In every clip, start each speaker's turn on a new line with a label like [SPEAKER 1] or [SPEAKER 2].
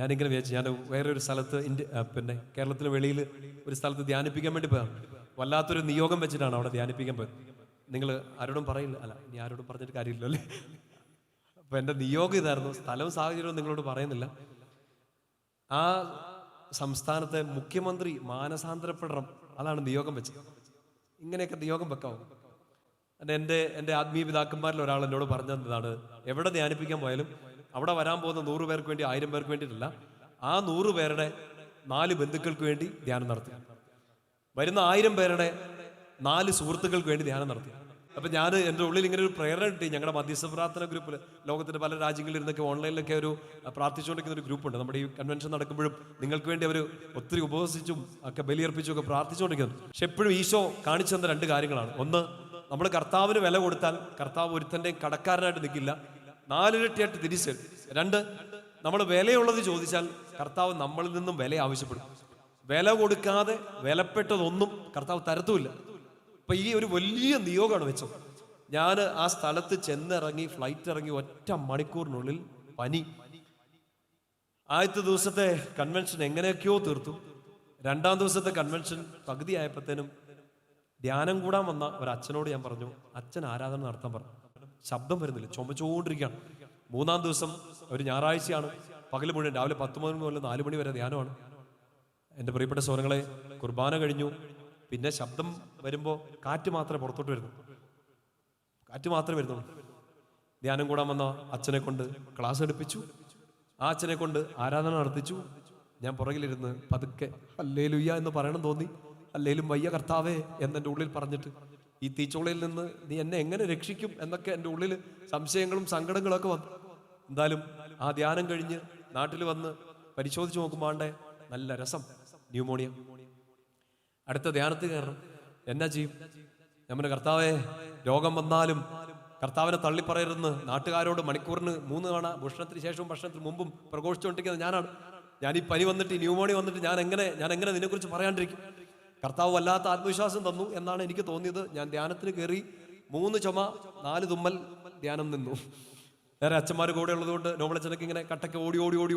[SPEAKER 1] ഞാനിങ്ങനെ വിചാരിച്ചു, ഞാൻ വേറെ ഒരു സ്ഥലത്ത് പിന്നെ കേരളത്തിന് വെളിയിൽ ഒരു സ്ഥലത്ത് ധ്യാനിപ്പിക്കാൻ വേണ്ടി പോയാണ്. വല്ലാത്തൊരു നിയോഗം വെച്ചിട്ടാണ് അവിടെ ധ്യാനിപ്പിക്കാൻ പോയത്. നിങ്ങൾ ആരോടും പറയില്ല, അല്ല ഇനി ആരോടും പറഞ്ഞിട്ട് കാര്യമില്ലല്ലോ അല്ലേ. അപ്പം എൻ്റെ നിയോഗം ഇതായിരുന്നു. സ്ഥലവും സാഹചര്യവും നിങ്ങളോട് പറയുന്നില്ല. ആ സംസ്ഥാനത്തെ മുഖ്യമന്ത്രി മാനസാന്തരപ്പെടണം, അതാണ് നിയോഗം വെച്ചത്. ഇങ്ങനെയൊക്കെ നിയോഗം വെക്കാവും. എൻ്റെ ആത്മീയ പിതാക്കന്മാരിൽ ഒരാൾ എന്നോട് പറഞ്ഞതാണ്, എവിടെ ധ്യാനിപ്പിക്കാൻ പോയാലും അവിടെ വരാൻ പോകുന്ന 100 പേർക്ക് വേണ്ടി, 1000 പേർക്ക് വേണ്ടിയിട്ടല്ല, ആ 100 പേരുടെ 4 ബന്ധുക്കൾക്ക് വേണ്ടി ധ്യാനം നടത്തി, വരുന്ന 1000 പേരുടെ 4 സുഹൃത്തുക്കൾക്ക് വേണ്ടി ധ്യാനം നടത്തി. അപ്പം ഞാൻ എൻ്റെ ഉള്ളിൽ ഇങ്ങനെ ഒരു പ്രേരണ കിട്ടി. ഞങ്ങളുടെ മധ്യസ്ഥ പ്രാർത്ഥന ഗ്രൂപ്പിൽ ലോകത്തിൻ്റെ പല രാജ്യങ്ങളിൽ ഇരുന്നൊക്കെ ഓൺലൈനിലൊക്കെ ഒരു പ്രാർത്ഥിച്ചുകൊണ്ടിരിക്കുന്ന ഒരു ഗ്രൂപ്പുണ്ട്. നമ്മുടെ ഈ കൺവെൻഷൻ നടക്കുമ്പോഴും നിങ്ങൾക്ക് വേണ്ടി അവർ ഒത്തിരി ഉപവസിച്ചും ഒക്കെ ബലിയർപ്പിച്ചും ഒക്കെ പ്രാർത്ഥിച്ചുകൊണ്ടിരിക്കുന്നു. പക്ഷെ എപ്പോഴും ഈശോ കാണിച്ചു തന്ന 2 കാര്യങ്ങളാണ്. ഒന്ന്, നമ്മൾ കർത്താവിന് വില കൊടുത്താൽ കർത്താവ് ഒരുത്തൻ്റെ കടക്കാരനായിട്ട് നിൽക്കില്ല, 4 ഇരട്ടിയായിട്ട് തിരിച്ചു. 2, നമ്മൾ വിലയുള്ളത് ചോദിച്ചാൽ കർത്താവ് നമ്മളിൽ നിന്നും വില ആവശ്യപ്പെടും. വില കൊടുക്കാതെ വിലപ്പെട്ടതൊന്നും കർത്താവ് തരത്തുമില്ല. അപ്പൊ ഈ ഒരു വലിയ നിയോഗമാണ് വെച്ചത്. ഞാൻ ആ സ്ഥലത്ത് ചെന്നിറങ്ങി, ഫ്ലൈറ്റ് ഇറങ്ങി 1 മണിക്കൂറിനുള്ളിൽ പനി. ആദ്യത്തെ ദിവസത്തെ കൺവെൻഷൻ എങ്ങനെയൊക്കെയോ തീർത്തു. 2ാം ദിവസത്തെ കൺവെൻഷൻ പകുതി ആയപ്പോഴത്തേനും ധ്യാനം കൂടാൻ വന്ന ഒരച്ഛനോട് ഞാൻ പറഞ്ഞു, അച്ഛൻ ആരാധന നടത്താൻ പറഞ്ഞു. ശബ്ദം വരുന്നില്ല, ചുമച്ചുകൊണ്ടിരിക്കുകയാണ്. 3ാം ദിവസം ഒരു ഞായറാഴ്ചയാണ്, പകൽ മുഴുവൻ രാവിലെ 10 മണി മുതൽ 4 മണി വരെ ധ്യാനമാണ്. എൻ്റെ പ്രിയപ്പെട്ട സഹോദരങ്ങളെ, കുർബാന കഴിഞ്ഞു. പിന്നെ ശബ്ദം വരുമ്പോൾ കാറ്റ് മാത്രമേ പുറത്തോട്ട് വരുന്നു, കാറ്റ് മാത്രമേ വരുന്നുള്ളൂ. ധ്യാനം കൂടാൻ വന്ന അച്ഛനെ കൊണ്ട് ക്ലാസ് എടുപ്പിച്ചു, ആ അച്ഛനെ കൊണ്ട് ആരാധന നടത്തിച്ചു. ഞാൻ പുറകിലിരുന്ന് പതുക്കെ ഹല്ലേലൂയ എന്ന് പറയണം തോന്നി. ഹല്ലേലും വയ്യ കർത്താവേ എന്നെൻ്റെ ഉള്ളിൽ പറഞ്ഞിട്ട്, ഈ തീച്ചോളയിൽ നിന്ന് നീ എന്നെ എങ്ങനെ രക്ഷിക്കും എന്നൊക്കെ എൻ്റെ ഉള്ളിൽ സംശയങ്ങളും സങ്കടങ്ങളൊക്കെ വന്നു. എന്തായാലും ആ ധ്യാനം കഴിഞ്ഞ് നാട്ടിൽ വന്ന് പരിശോധിച്ച് നോക്കുമ്പോണ്ടേ നല്ല രസം, ന്യൂമോണിയ. അടുത്ത ധ്യാനത്തിൽ കയറണം, എന്നാ ചെയ്യും? നമ്മുടെ കർത്താവേ, രോഗം വന്നാലും കർത്താവിനെ തള്ളിപ്പറയരുന്ന് നാട്ടുകാരോട് മണിക്കൂറിന് 3 തവണ ഭക്ഷണത്തിന് ശേഷവും ഭക്ഷണത്തിന് മുമ്പും പ്രഘോഷിച്ചുകൊണ്ടിരിക്കുന്നത് ഞാനാണ്. ഞാൻ ഈ പനി വന്നിട്ട്, ഈ ന്യൂമോണിയ വന്നിട്ട് ഞാൻ എങ്ങനെ നിന്നെക്കുറിച്ച് പറയാണ്ടിരിക്കും? കർത്താവ് വല്ലാത്ത ആത്മവിശ്വാസം തന്നു എന്നാണ് എനിക്ക് തോന്നിയത്. ഞാൻ ധ്യാനത്തിന് കയറി, 3 ചുമ 4 തുമ്മൽ, ധ്യാനം നിന്നു. വേറെ അച്ഛന്മാർ കൂടെ ഉള്ളതുകൊണ്ട് നോബിളച്ചനൊക്കെ ഇങ്ങനെ കട്ടയ്ക്ക്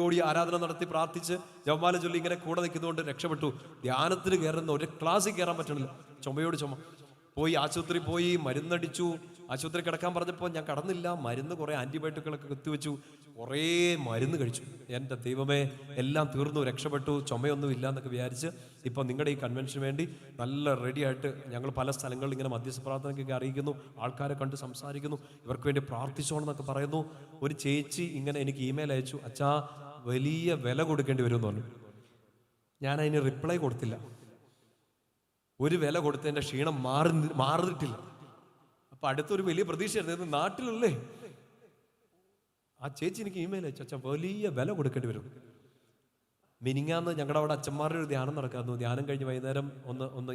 [SPEAKER 1] ഓടി ആരാധന നടത്തി പ്രാർത്ഥിച്ച് ജപമാല ചൊല്ലി ഇങ്ങനെ കൂടെ നിൽക്കുന്നതുകൊണ്ട് രക്ഷപ്പെട്ടു. ധ്യാനത്തിന് കയറുന്ന ഒരു ക്ലാസ്സിൽ കയറാൻ പറ്റണില്ല, ചുമയോട് ചുമ. പോയി ആശുപത്രി പോയി മരുന്നടിച്ചു. ആശുപത്രി കിടക്കാൻ പറഞ്ഞപ്പോൾ ഞാൻ കടന്നില്ല. മരുന്ന് കുറേ ആൻറ്റിബയോട്ടിക്കുകളൊക്കെ കുത്തിവെച്ചു, കുറേ മരുന്ന് കഴിച്ചു. എൻ്റെ ദൈവമേ, എല്ലാം തീർന്നു, രക്ഷപ്പെട്ടു, ചുമയൊന്നും ഇല്ല എന്നൊക്കെ വിചാരിച്ച് ഇപ്പം നിങ്ങളുടെ ഈ കൺവെൻഷന് വേണ്ടി നല്ല റെഡിയായിട്ട് ഞങ്ങൾ പല സ്ഥലങ്ങളിൽ ഇങ്ങനെ മധ്യസ്ഥ പ്രാർത്ഥനയ്ക്കൊക്കെ അറിയിക്കുന്നു, ആൾക്കാരെ കണ്ട് സംസാരിക്കുന്നു, ഇവർക്ക് വേണ്ടി പ്രാർത്ഥിച്ചോണെന്നൊക്കെ പറയുന്നു. ഒരു ചേച്ചി ഇങ്ങനെ എനിക്ക് ഇമെയിൽ അയച്ചു, അച്ഛാ വലിയ വില കൊടുക്കേണ്ടി വരുമെന്ന് പറഞ്ഞു. ഞാൻ അതിന് റിപ്ലൈ കൊടുത്തില്ല. ഒരു വില കൊടുത്തതിൻ്റെ ക്ഷീണം മാറിയിട്ടില്ല. അപ്പൊ അടുത്തൊരു വലിയ പ്രതീക്ഷയായിരുന്നു, നാട്ടിലല്ലേ. ആ ചേച്ചി എനിക്ക് ഇമെയിൽ അയച്ചു, അച്ഛൻ വലിയ വില കൊടുക്കേണ്ടി വരും. മിനിങ്ങാന്ന് ഞങ്ങളുടെ അവിടെ അച്ഛന്മാരുടെ ഒരു ധ്യാനം നടക്കായിരുന്നു. ധ്യാനം കഴിഞ്ഞ് വൈകുന്നേരം ഒന്ന്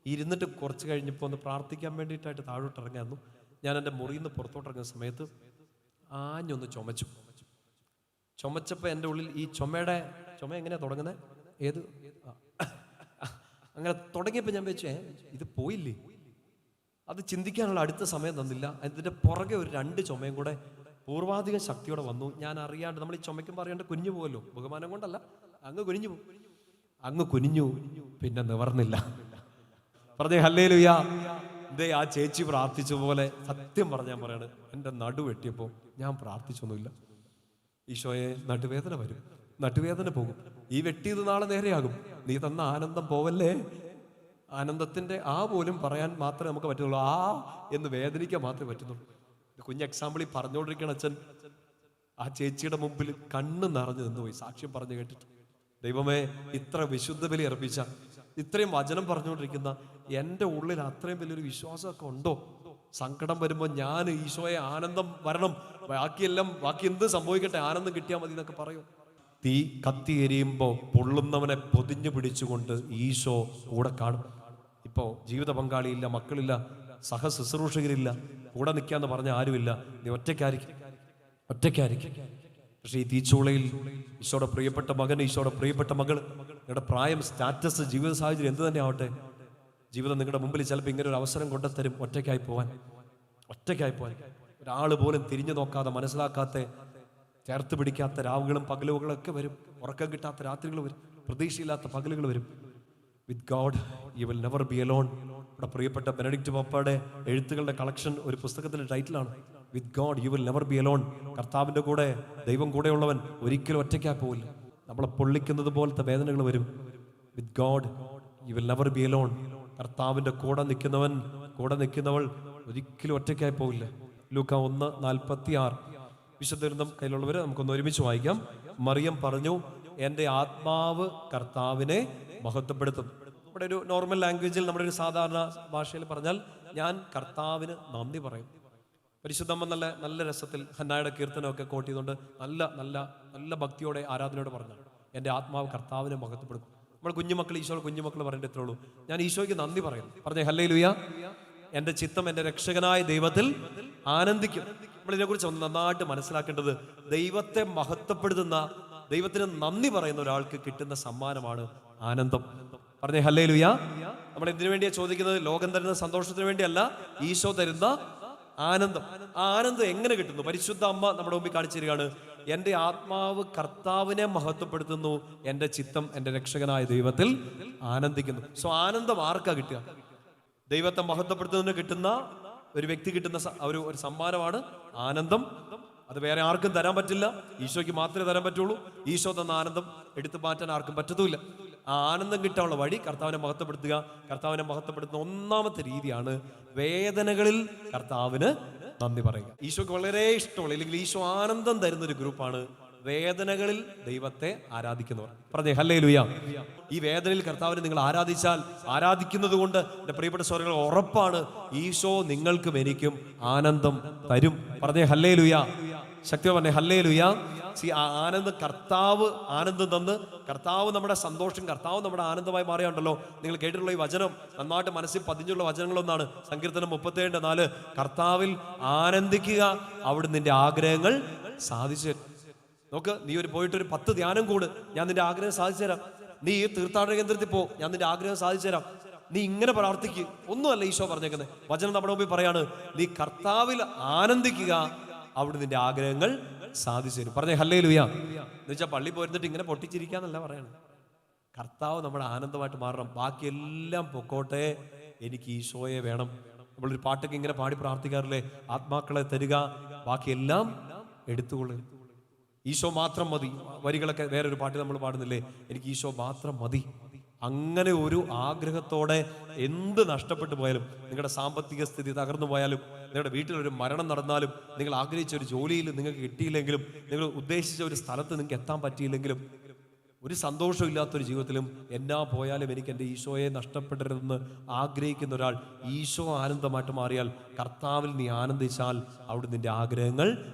[SPEAKER 1] ഇരുന്നിട്ട് കുറച്ച് കഴിഞ്ഞപ്പോൾ ഒന്ന് പ്രാർത്ഥിക്കാൻ വേണ്ടിയിട്ടായിട്ട് താഴോട്ട് ഇറങ്ങായിരുന്നു. ഞാൻ എൻ്റെ മുറിയിൽ നിന്ന് പുറത്തോട്ടിറങ്ങുന്ന സമയത്ത് ആഞ്ഞൊന്ന് ചുമച്ചപ്പോൾ എൻ്റെ ഉള്ളിൽ ഈ ചുമ എങ്ങനെയാണ് തുടങ്ങുന്നത്, അങ്ങനെ തുടങ്ങിയപ്പോൾ ഞാൻ വെച്ചേ ഇത് പോയില്ലേ, അത് ചിന്തിക്കാനുള്ള അടുത്ത സമയം തന്നില്ല. അതിൻ്റെ പുറകെ ഒരു 2 ചുമയും കൂടെ പൂർവാധിക ശക്തിയോടെ വന്നു. ഞാൻ അറിയാണ്ട്, നമ്മൾ ഈ ചുമയ്ക്കുമ്പോൾ അറിയാണ്ട് കുനിഞ്ഞു പോകുമല്ലോ, ബഹുമാനം കൊണ്ടല്ല, അങ്ങ് കുനിഞ്ഞു, പിന്നെ നിവർന്നില്ല. പറഞ്ഞേ ഹല്ലേലൂയ. ഇതേ ആ ചേച്ചി പ്രാർത്ഥിച്ച പോലെ സത്യം പറഞ്ഞാൽ പറയാണ്, എൻ്റെ നടു വെട്ടിയപ്പോൾ ഞാൻ പ്രാർത്ഥിച്ചൊന്നുമില്ല. ഈശോയെ, നടുവേദന വരും, നടുവേദന പോകും, ഈ വെട്ടിയത് നാളെ നേരെയാകും, നീ തന്ന ആനന്ദം പോവല്ലേ. ആനന്ദത്തിന്റെ പോലും പറയാൻ മാത്രമേ നമുക്ക് പറ്റുള്ളൂ, എന്ന് വേദനിക്കാൻ മാത്രമേ പറ്റുന്നുള്ളൂ. കുഞ്ഞ് എക്സാമ്പിൾ പറഞ്ഞുകൊണ്ടിരിക്കുന്ന അച്ഛൻ ആ ചേച്ചിയുടെ മുമ്പിൽ കണ്ണ് നിറഞ്ഞു നിന്നുപോയി, സാക്ഷ്യം പറഞ്ഞു കേട്ടിട്ട്. ദൈവമേ, ഇത്ര വിശുദ്ധ ബലി അർപ്പിച്ച, ഇത്രയും വചനം പറഞ്ഞുകൊണ്ടിരിക്കുന്ന എൻ്റെ ഉള്ളിൽ അത്രയും വലിയൊരു വിശ്വാസമൊക്കെ ഉണ്ടോ? സങ്കടം വരുമ്പോൾ ഞാൻ ഈശോയെ ആനന്ദം വരണം, ബാക്കി എന്ത് സംഭവിക്കട്ടെ, ആനന്ദം കിട്ടിയാൽ മതി എന്നൊക്കെ പറയും. തീ കത്തി എരിയുമ്പോൾ പൊള്ളുന്നവനെ പൊതിഞ്ഞു പിടിച്ചുകൊണ്ട് ഈശോ കൂടെ കാണും. ഇപ്പോൾ ജീവിത പങ്കാളിയില്ല, മക്കളില്ല, സഹശുശ്രൂഷകരില്ല, കൂടെ നിൽക്കാന്ന് പറഞ്ഞ ആരുമില്ല, നീ ഒറ്റയ്ക്കായിരിക്കും. പക്ഷെ ഈ തീച്ചൂളയിൽ ഈശോയുടെ പ്രിയപ്പെട്ട മകൻ, ഈശോയുടെ പ്രിയപ്പെട്ട മകൾ, നിങ്ങളുടെ പ്രായം, സ്റ്റാറ്റസ്, ജീവിത സാഹചര്യം എന്ത് തന്നെ ആവട്ടെ, ജീവിതം നിങ്ങളുടെ മുമ്പിൽ ചിലപ്പോൾ ഇങ്ങനെ ഒരു അവസരം കൊണ്ടുത്തരും ഒറ്റയ്ക്കായി പോവാൻ. ഒരാൾ പോലും തിരിഞ്ഞു നോക്കാതെ, മനസ്സിലാക്കാത്ത ചേർത്ത് പിടിക്കാത്ത രാവുകളും പകലുകളൊക്കെ വരും, ഉറക്കം കിട്ടാത്ത രാത്രികൾ വരും, പ്രതീക്ഷയില്ലാത്ത പകലുകൾ വരും. With God you will never be alone. ഇവിടെ പ്രിയപ്പെട്ട ബെനഡിക്റ്റ് പപ്പയുടെ എഴുത്തുകളുടെ കളക്ഷൻ ഒരു പുസ്തകത്തിന്റെ ടൈറ്റിലാണ് with God you will never be alone. കർത്താവിന്റെ കൂടെ, ദൈവം കൂടെയുള്ളവൻ ഒരിക്കലും ഒറ്റയ്ക്കായി പോവില്ല. നമ്മളെ പൊള്ളിക്കുന്നത് പോലത്തെ വേദനകൾ വരും. With God you will never be alone. കർത്താവിന്റെ കൂടെ നിൽക്കുന്നവൻ, കൂടെ നിൽക്കുന്നവൾ ഒരിക്കലും ഒറ്റയ്ക്കായി പോവില്ല. ലൂക്ക 1:46 വിശുദ്ധ ഗ്രന്ഥം കയ്യിലുള്ളവർ നമുക്കൊന്ന് ഒരുമിച്ച് വായിക്കാം. മറിയം പറഞ്ഞു, എൻ്റെ ആത്മാവ് കർത്താവിനെ മഹത്വപ്പെടുത്തും. നമ്മുടെ ഒരു നോർമൽ ലാംഗ്വേജിൽ, നമ്മുടെ ഒരു സാധാരണ ഭാഷയിൽ പറഞ്ഞാൽ ഞാൻ കർത്താവിന് നന്ദി പറയും. പരിശുദ്ധമ്മ നല്ല നല്ല രസത്തിൽ ഹന്നായുടെ കീർത്തനമൊക്കെ കോട്ട് ചെയ്തുകൊണ്ട് നല്ല നല്ല നല്ല ഭക്തിയോടെ ആരാധനയോടെ പറഞ്ഞു, എൻ്റെ ആത്മാവ് കർത്താവിനെ മഹത്വപ്പെടുത്തും. നമ്മൾ കുഞ്ഞുമക്കൾ, ഈശോയുടെ കുഞ്ഞുമക്കൾ പറയേണ്ട ഇത്രേ ഉള്ളൂ, ഞാൻ ഈശോയ്ക്ക് നന്ദി പറയുന്നു. പറഞ്ഞേ ഹല്ലേലൂയ. എൻ്റെ ചിത്തം എൻ്റെ രക്ഷകനായ ദൈവത്തിൽ ആനന്ദിക്കും. നമ്മൾ ഇതിനെക്കുറിച്ച് ഒന്ന് നന്നായിട്ട് മനസ്സിലാക്കേണ്ടത്, ദൈവത്തെ മഹത്വപ്പെടുത്തുന്ന, ദൈവത്തിന് നന്ദി പറയുന്ന ഒരാൾക്ക് കിട്ടുന്ന സമ്മാനമാണ് ആനന്ദം. പറഞ്ഞേ ഹല്ലേലൂയ. നമ്മൾ എന്തിനു വേണ്ടിയാ ചോദിക്കുന്നത്? ലോകം തരുന്ന സന്തോഷത്തിന് വേണ്ടിയല്ല, ഈശോ തരുന്ന ആനന്ദം. ആ ആനന്ദം എങ്ങനെ കിട്ടുന്നു? പരിശുദ്ധ അമ്മ നമ്മുടെ മുമ്പിൽ കാണിച്ചിരിക്കുകയാണ്, എൻ്റെ ആത്മാവ് കർത്താവിനെ മഹത്വപ്പെടുത്തുന്നു, എൻ്റെ ചിത്തം എൻ്റെ രക്ഷകനായ ദൈവത്തിൽ ആനന്ദിക്കുന്നു. സോ ആനന്ദം ആർക്കാ കിട്ടുക? ദൈവത്തെ മഹത്വപ്പെടുത്തുന്നതിന് കിട്ടുന്ന ഒരു വ്യക്തി കിട്ടുന്ന ഒരു സമ്മാനമാണ് ആനന്ദം. അത് വേറെ ആർക്കും തരാൻ പറ്റില്ല, ഈശോയ്ക്ക് മാത്രമേ തരാൻ പറ്റുള്ളൂ. ഈശോ തന്ന ആനന്ദം എടുത്തു മാറ്റാൻ ആർക്കും പറ്റത്തുമില്ല. ആ ആനന്ദം കിട്ടാനുള്ള വഴി കർത്താവിനെ മഹത്വപ്പെടുത്തുക. കർത്താവിനെ മഹത്വപ്പെടുത്തുന്ന ഒന്നാമത്തെ രീതിയാണ് വേദനകളിൽ കർത്താവിന് നന്ദി പറയുക. ഈശോയ്ക്ക് വളരെ ഇഷ്ടമുള്ള, അല്ലെങ്കിൽ ഈശോ ആനന്ദം തരുന്ന ഒരു ഗ്രൂപ്പാണ് വേദനകളിൽ ദൈവത്തെ ആരാധിക്കുന്നവർ. പറഞ്ഞേ ഹല്ലേലൂയ. ഈ വേദനയിൽ കർത്താവിനെ നിങ്ങൾ ആരാധിച്ചാൽ, ആരാധിക്കുന്നത് കൊണ്ട് എൻ്റെ പ്രിയപ്പെട്ട സഹോദരങ്ങൾ, ഉറപ്പാണ് ഈശോ നിങ്ങൾക്കും എനിക്കും ആനന്ദം തരും. പറഞ്ഞേ ഹല്ലേലൂയ. ശക്തി പറഞ്ഞേ ഹല്ലേലൂയ. ആ ആനന്ദം, കർത്താവ് ആനന്ദം തന്ന്, കർത്താവ് നമ്മുടെ സന്തോഷം, കർത്താവ് നമ്മുടെ ആനന്ദമായി മാറിയുണ്ടല്ലോ. നിങ്ങൾ കേട്ടിട്ടുള്ള ഈ വചനം നന്നായിട്ട് മനസ്സിൽ പതിഞ്ഞുള്ള വചനങ്ങളൊന്നാണ് സങ്കീർത്തനം 37:4. കർത്താവിൽ ആനന്ദിക്കുക, അവിടുന്ന് നിന്റെ ആഗ്രഹങ്ങൾ സാധിച്ചു. നോക്ക്, നീ പോയിട്ടൊരു 10 ധ്യാനം കൂട്, ഞാൻ നിന്റെ ആഗ്രഹം സാധിച്ചു തരാം. നീ തീർത്ഥാടന കേന്ദ്രത്തിൽ പോ, ഞാൻ നിന്റെ ആഗ്രഹം സാധിച്ചു തരാം. നീ ഇങ്ങനെ പ്രാർത്ഥിക്കുക. ഒന്നുമല്ല ഈശോ പറഞ്ഞേക്കുന്നത്. വചനം നമ്മുടെ മുമ്പിൽ പറയാണ്, നീ കർത്താവിൽ ആനന്ദിക്കുക, അവിടെ നിന്റെ ആഗ്രഹങ്ങൾ സാധിച്ചു തരും. പറഞ്ഞേ ഹല്ലേലൂയ. എന്ന് വെച്ചാൽ പള്ളി പോയിരുന്നിട്ട് ഇങ്ങനെ പൊട്ടിച്ചിരിക്കാന്നല്ല പറയണത്. കർത്താവ് നമ്മുടെ ആനന്ദമായിട്ട് മാറണം. ബാക്കിയെല്ലാം പൊക്കോട്ടെ, എനിക്ക് ഈശോയെ വേണം. നമ്മളൊരു പാട്ടൊക്കെ ഇങ്ങനെ പാടി പ്രാർത്ഥിക്കാറില്ലേ, ആത്മാക്കളെ തരിക, ബാക്കിയെല്ലാം എടുത്തുകൊള്ളുക, ഈശോ മാത്രം മതി. വരികളൊക്കെ വേറൊരു പാട്ടിൽ നമ്മൾ പാടുന്നില്ലേ, എനിക്ക് ഈശോ മാത്രം മതി. അങ്ങനെ ഒരു ആഗ്രഹത്തോടെ എന്ത് നഷ്ടപ്പെട്ടു പോയാലും, നിങ്ങളുടെ സാമ്പത്തിക സ്ഥിതി തകർന്നു പോയാലും, നിങ്ങളുടെ വീട്ടിലൊരു മരണം നടന്നാലും, നിങ്ങൾ ആഗ്രഹിച്ച ഒരു ജോലിയിൽ നിങ്ങൾക്ക് കിട്ടിയില്ലെങ്കിലും, നിങ്ങൾ ഉദ്ദേശിച്ച ഒരു സ്ഥലത്ത് നിങ്ങൾക്ക് എത്താൻ പറ്റിയില്ലെങ്കിലും, ഒരു സന്തോഷമില്ലാത്തൊരു ജീവിതത്തിലും എന്നാ പോയാലും എനിക്ക് എൻ്റെ ഈശോയെ നഷ്ടപ്പെടരുതെന്ന് ആഗ്രഹിക്കുന്ന ഒരാൾ ഈശോ ആനന്ദമായിട്ട് മാറിയാൽ, കർത്താവിൽ നീ ആനന്ദിച്ചാൽ അവിടെ നിന്റെ ആഗ്രഹങ്ങൾ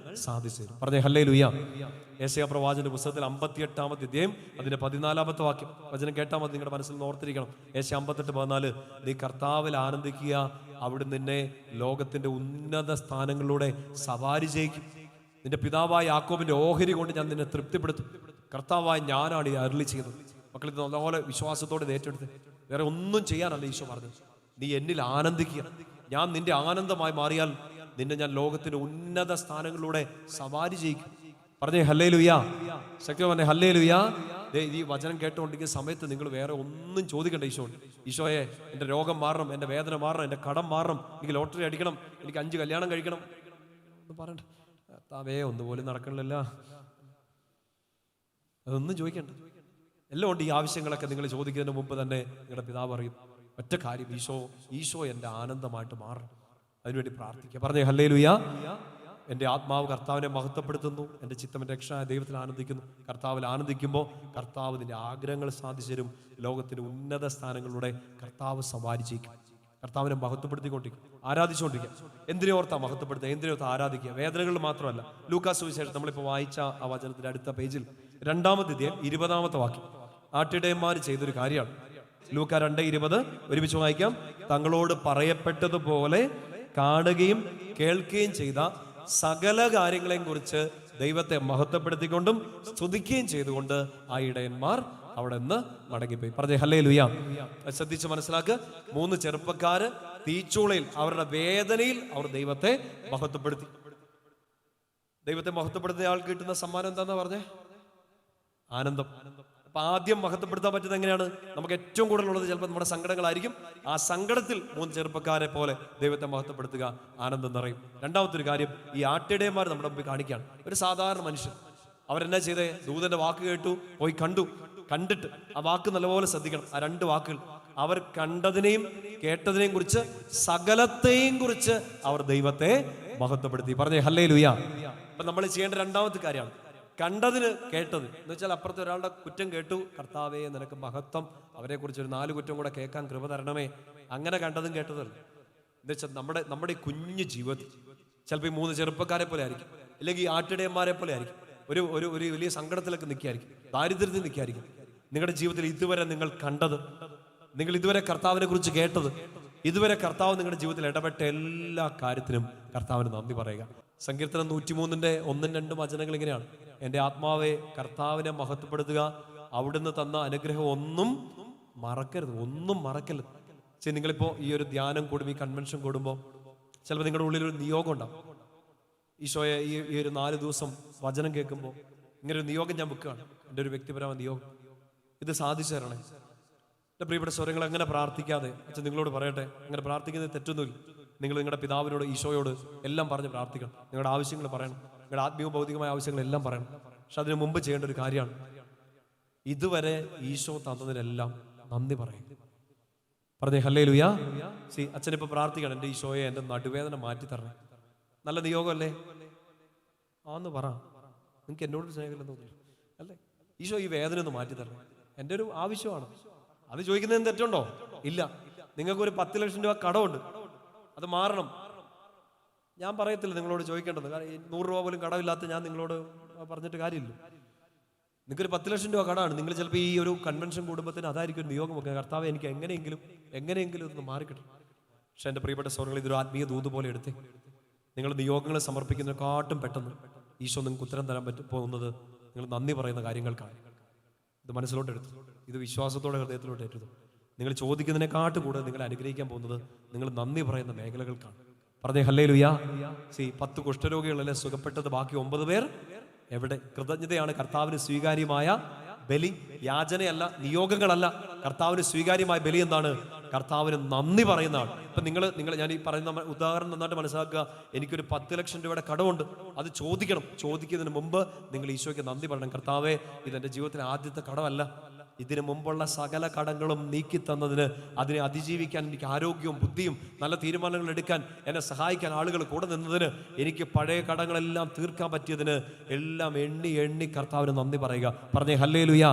[SPEAKER 1] സാധിച്ചു തരും. പറഞ്ഞേ ഹല്ലേലൂയ. യെശയ്യാ പ്രവാചകന്റെ പുസ്തകത്തിൽ 58-ാമത്തെ അധ്യായം അതിന്റെ 14-ാമത്തെ വാക്യം വചനം കേട്ടാൽ മതി, നിങ്ങളുടെ മനസ്സിൽ ഓർത്തിരിക്കണം. യെശയ്യാ 58:14, നീ കർത്താവിൽ ആനന്ദിക്കുക, അവിടെ നിന്നെ ലോകത്തിന്റെ ഉന്നത സ്ഥാനങ്ങളിലൂടെ സവാരി ചെയ്യിക്കും. നിന്റെ പിതാവായ യാക്കോബിന്റെ ഓഹരി കൊണ്ട് ഞാൻ നിന്നെ തൃപ്തിപ്പെടുത്തും. കർത്താവായ ഞാനാണ് ഈ അരുളി ചെയ്തത്. മക്കൾ ഇത് നല്ലപോലെ വിശ്വാസത്തോടെ ഏറ്റെടുത്ത്, വേറെ ഒന്നും ചെയ്യാനല്ല ഈശോ പറഞ്ഞത്. നീ എന്നിൽ ആനന്ദിക്കുക, ഞാൻ നിന്റെ ആനന്ദമായി മാറിയാൽ നിന്നെ ഞാൻ ലോകത്തിന്റെ ഉന്നത സ്ഥാനങ്ങളിലൂടെ സവാരി ചെയ്യിക്കും. പറഞ്ഞേ ഹല്ലേലൂയ. ശക്തി പറഞ്ഞേ ഹല്ലേലൂയ. ഈ വചനം കേട്ടുകൊണ്ടിരിക്കുന്ന സമയത്ത് നിങ്ങൾ വേറെ ഒന്നും ചോദിക്കണ്ട ഈശോയോട്. ഈശോയെ, എൻ്റെ രോഗം മാറണം, എൻ്റെ വേദന മാറണം, എൻ്റെ കടം മാറണം, എനിക്ക് ലോട്ടറി അടിക്കണം, എനിക്ക് 5 കല്യാണം കഴിക്കണം എന്ന് പറയണ്ട. താവേ ഒന്നുപോലും നടക്കണില്ല, അതൊന്നും ചോദിക്കണ്ട. എല്ലാം ഉണ്ട്. ഈ ആവശ്യങ്ങളൊക്കെ നിങ്ങൾ ചോദിക്കുന്നതിന് മുമ്പ് തന്നെ നിങ്ങളുടെ പിതാവ് അറിയും. ഒറ്റ കാര്യം, ഈശോ എൻ്റെ ആനന്ദമായിട്ട് മാറണം. അതിനുവേണ്ടി പ്രാർത്ഥിക്കുക. പറഞ്ഞേ ഹല്ലേലൂയ. എൻ്റെ ആത്മാവ് കർത്താവിനെ മഹത്വപ്പെടുത്തുന്നു, എൻ്റെ ചിത്തം എൻ്റെ രക്ഷായ ദൈവത്തിൽ ആനന്ദിക്കുന്നു. കർത്താവിൽ ആനന്ദിക്കുമ്പോൾ കർത്താവ് നിന്റെ ആഗ്രഹങ്ങൾ സാധിച്ചു തരും. ലോകത്തിന്റെ ഉന്നത സ്ഥാനങ്ങളിലൂടെ കർത്താവ് സവാരി ചെയ്യിക്കും. കർത്താവിനെ മഹത്വപ്പെടുത്തിക്കൊണ്ടിരിക്കും, ആരാധിച്ചുകൊണ്ടിരിക്കുക. എന്തിനെ ഓർത്താ മഹത്വപ്പെടുത്തുക, എന്തിനെ ഓർത്താ ആരാധിക്കുക? വേദനകളിൽ മാത്രമല്ല. ലൂക്കാസ് സുവിശേഷം നമ്മളിപ്പോൾ വായിച്ച ആ വചനത്തിന്റെ അടുത്ത പേജിൽ 2-ാമത്തെ അധ്യായം 20-ാമത്തെ വാക്യം ആട്ടിടയന്മാർ ചെയ്തൊരു കാര്യമാണ്. ലൂക്ക 2:20 ഒരുമിച്ച് വായിക്കാം. തങ്ങളോട് പറയപ്പെട്ടതുപോലെ കാണുകയും കേൾക്കുകയും ചെയ്ത സകല കാര്യങ്ങളെയും കുറിച്ച് ദൈവത്തെ മഹത്വപ്പെടുത്തിക്കൊണ്ടും സ്തുതിക്കുകയും ചെയ്തുകൊണ്ട് ആ ഇടയന്മാർ അവിടെ നിന്ന് മടങ്ങിപ്പോയി. പറഞ്ഞേ ഹല്ലേലൂയ. ശ്രദ്ധിച്ച് മനസ്സിലാക്കുക. 3 ചെറുപ്പക്കാര് തീച്ചൂളയിൽ അവരുടെ വേദനയിൽ അവർ ദൈവത്തെ മഹത്വപ്പെടുത്തി. ദൈവത്തെ മഹത്വപ്പെടുത്തുന്ന ആൾക്ക് കിട്ടുന്ന സമ്മാനം എന്താന്നാ പറഞ്ഞേ? ആനന്ദം. അപ്പൊ ആദ്യം മഹത്വപ്പെടുത്താൻ പറ്റുന്നത് എങ്ങനെയാണ്? നമുക്ക് ഏറ്റവും കൂടുതലുള്ളത് ചിലപ്പോൾ നമ്മുടെ സങ്കടങ്ങളായിരിക്കും. ആ സങ്കടത്തിൽ 3 ചെറുപ്പക്കാരെ പോലെ ദൈവത്തെ മഹത്വപ്പെടുത്തുക, ആനന്ദം നിറയും. രണ്ടാമത്തെ ഒരു കാര്യം, ഈ ആട്ടിടയന്മാർ നമ്മുടെ മുമ്പിൽ കാണിക്കുകയാണ്. ഒരു സാധാരണ മനുഷ്യൻ, അവരെന്നാ ചെയ്തേ? ദൂതന്റെ വാക്ക് കേട്ടു, പോയി കണ്ടു. കണ്ടിട്ട് ആ വാക്ക് നല്ലപോലെ ശ്രദ്ധിക്കണം. ആ 2 വാക്കുകൾ, അവർ കണ്ടതിനെയും കേട്ടതിനെയും കുറിച്ച്, സകലത്തെയും കുറിച്ച് അവർ ദൈവത്തെ മഹത്വപ്പെടുത്തി. പറഞ്ഞേ ഹല്ലേലൂയ. അപ്പൊ നമ്മൾ ചെയ്യേണ്ട രണ്ടാമത്തെ കാര്യമാണ് കണ്ടതിന് കേട്ടത് എന്ന് വെച്ചാൽ, അപ്പുറത്തെ ഒരാളുടെ കുറ്റം കേട്ടു, കർത്താവേ നിനക്ക് മഹത്വം, അവരെ കുറിച്ച് ഒരു 4 കുറ്റം കൂടെ കേൾക്കാൻ കൃപ തരണമേ. അങ്ങനെ കണ്ടതും കേട്ടതല്ല. എന്ന് വെച്ചാൽ നമ്മുടെ ഈ കുഞ്ഞു ജീവിതത്തിൽ ചിലപ്പോൾ ഈ 3 ചെറുപ്പക്കാരെ പോലെ ആയിരിക്കും, അല്ലെങ്കിൽ ഈ ആട്ടിടയന്മാരെ പോലെ ആയിരിക്കും. ഒരു വലിയ സങ്കടത്തിലൊക്കെ നിൽക്കായിരിക്കും, ദാരിദ്ര്യത്തിൽ നിൽക്കായിരിക്കും. നിങ്ങളുടെ ജീവിതത്തിൽ ഇതുവരെ നിങ്ങൾ കണ്ടത്, നിങ്ങൾ ഇതുവരെ കർത്താവിനെ കുറിച്ച് കേട്ടത്, ഇതുവരെ കർത്താവ് നിങ്ങളുടെ ജീവിതത്തിൽ ഇടപെട്ട എല്ലാ കാര്യത്തിനും കർത്താവിന് നന്ദി പറയുക. സങ്കീർത്തനം 103-ന്റെ 1-2 വചനങ്ങൾ ഇങ്ങനെയാണ്: എൻ്റെ ആത്മാവെ കർത്താവിനെ മഹത്വപ്പെടുത്തുക, അവിടുന്ന് തന്ന അനുഗ്രഹം ഒന്നും മറക്കരുത്, ഒന്നും മറക്കരുത്. ശരി, നിങ്ങളിപ്പോൾ ഈ ഒരു ധ്യാനം കൂടുമ്പോൾ, ഈ കൺവെൻഷൻ കൂടുമ്പോൾ ചിലപ്പോൾ നിങ്ങളുടെ ഉള്ളിൽ ഒരു നിയോഗം ഉണ്ടാവും. ഈശോയെ ഈ ഒരു 4 ദിവസം വചനം കേൾക്കുമ്പോൾ ഇങ്ങനെ ഒരു നിയോഗം ഞാൻ വെക്കുകയാണ്, എൻ്റെ ഒരു വ്യക്തിപരമായ നിയോഗം, ഇത് സാധിച്ചു തരണേ. എൻ്റെ പ്രിയപ്പെട്ട സ്വരങ്ങൾ അങ്ങനെ പ്രാർത്ഥിക്കാതെ അച്ഛൻ നിങ്ങളോട് പറയട്ടെ, അങ്ങനെ പ്രാർത്ഥിക്കുന്നത് തെറ്റൊന്നുമില്ല. നിങ്ങൾ നിങ്ങളുടെ പിതാവിനോട്, ഈശോയോട് എല്ലാം പറഞ്ഞ് പ്രാർത്ഥിക്കണം. നിങ്ങളുടെ ആവശ്യങ്ങൾ പറയണം, നിങ്ങളുടെ ആത്മീയ ഭൗതികമായ ആവശ്യങ്ങളെല്ലാം പറയണം. പക്ഷെ അതിനു മുമ്പ് ചെയ്യേണ്ട ഒരു കാര്യമാണ്, ഇതുവരെ ഈശോ തന്നതിനെല്ലാം നന്ദി പറയും. പറഞ്ഞേ ഹല്ലേലൂയ. അച്ഛനിപ്പോൾ പ്രാർത്ഥിക്കണം, എൻ്റെ ഈശോയെ എൻ്റെ നടുവേദന മാറ്റി തരണേ. നല്ല നിയോഗമല്ലേ? ആന്ന് പറ, നിങ്ങൾക്ക് എന്നോട് സ്നേഹമില്ലെന്ന് തോന്നില്ല അല്ലേ? ഈശോ ഈ വേദന ഒന്ന് മാറ്റി തരണം, എൻ്റെ ഒരു ആവശ്യമാണ്. അത് ചോദിക്കുന്നതിന് തെറ്റുണ്ടോ? ഇല്ല. നിങ്ങൾക്കൊരു 10 ലക്ഷം രൂപ കടമുണ്ട്, അത് മാറണം. ഞാൻ പറയത്തില്ല നിങ്ങളോട് ചോദിക്കേണ്ടത്, കാരണം 100 രൂപ പോലും കടമില്ലാത്ത ഞാൻ നിങ്ങളോട് പറഞ്ഞിട്ട് കാര്യമില്ല. നിങ്ങൾക്കൊരു 10 ലക്ഷം രൂപ കടമാണ്. നിങ്ങൾ ചിലപ്പോൾ ഈ ഒരു കൺവെൻഷൻ കുടുംബത്തിന് അതായിരിക്കും ഒരു നിയോഗം വെക്കുക, കർത്താവ് എനിക്ക് എങ്ങനെയെങ്കിലും ഒന്ന് മാറിക്കിട്ടും. പക്ഷെ എൻ്റെ പ്രിയപ്പെട്ട സഹോദരങ്ങൾ, ഇതൊരു ആത്മീയ ദൂത് പോലെ എടുത്തേ. നിങ്ങൾ നിയോഗങ്ങളെ സമർപ്പിക്കുന്നതിനെക്കാട്ടും പെട്ടെന്ന് ഈശോ നിങ്ങൾക്ക് ഉത്തരം തരാൻ പോകുന്നത് നിങ്ങൾ നന്ദി പറയുന്ന കാര്യങ്ങൾക്കാണ്. ഇത് മനസ്സിലോട്ട് എടുത്തു, ഇത് വിശ്വാസത്തോടെ ഹൃദയത്തിലോട്ട് ഏറ്റു. നിങ്ങൾ ചോദിക്കുന്നതിനെക്കാട്ട് കൂടുതൽ നിങ്ങളെ അനുഗ്രഹിക്കാൻ പോകുന്നത് നിങ്ങൾ നന്ദി പറയുന്ന മേഖലകൾക്കാണ്. പറഞ്ഞേ ഹല്ലേലൂയ. 10 കുഷ്ഠരോഗികളല്ലേ സുഖപ്പെട്ടത്, ബാക്കി 9 പേർ എവിടെ? കൃതജ്ഞതയാണ് കർത്താവിന് സ്വീകാര്യമായ ബലി. യാചനയല്ല, നിയോഗങ്ങളല്ല. കർത്താവിന് സ്വീകാര്യമായ ബലി എന്താണ്? കർത്താവിന് നന്ദി പറയുന്നതാണ്. ഇപ്പൊ നിങ്ങൾ ഞാൻ ഈ പറയുന്ന ഉദാഹരണം നന്നായിട്ട് മനസ്സിലാക്കുക. എനിക്കൊരു 10 ലക്ഷം രൂപയുടെ കടമുണ്ട്, അത് ചോദിക്കണം. ചോദിക്കുന്നതിന് മുമ്പ് നിങ്ങൾ ഈശോയ്ക്ക് നന്ദി പറയണം. കർത്താവേ, ഇതെന്റെ ജീവിതത്തിലെ ആദ്യത്തെ കടമല്ല, ഇതിനു മുമ്പുള്ള സകല കടങ്ങളും നീക്കി തന്നതിന്, അതിനെ അതിജീവിക്കാൻ എനിക്ക് ആരോഗ്യവും ബുദ്ധിയും നല്ല തീരുമാനങ്ങൾ എടുക്കാൻ എന്നെ സഹായിക്കാൻ ആളുകൾ കൂടെ നിന്നതിന്, എനിക്ക് പഴയ കടങ്ങളെല്ലാം തീർക്കാൻ പറ്റിയതിന് എല്ലാം എണ്ണി കർത്താവിന് നന്ദി പറയുക. പറഞ്ഞേ ഹല്ലേലൂയ.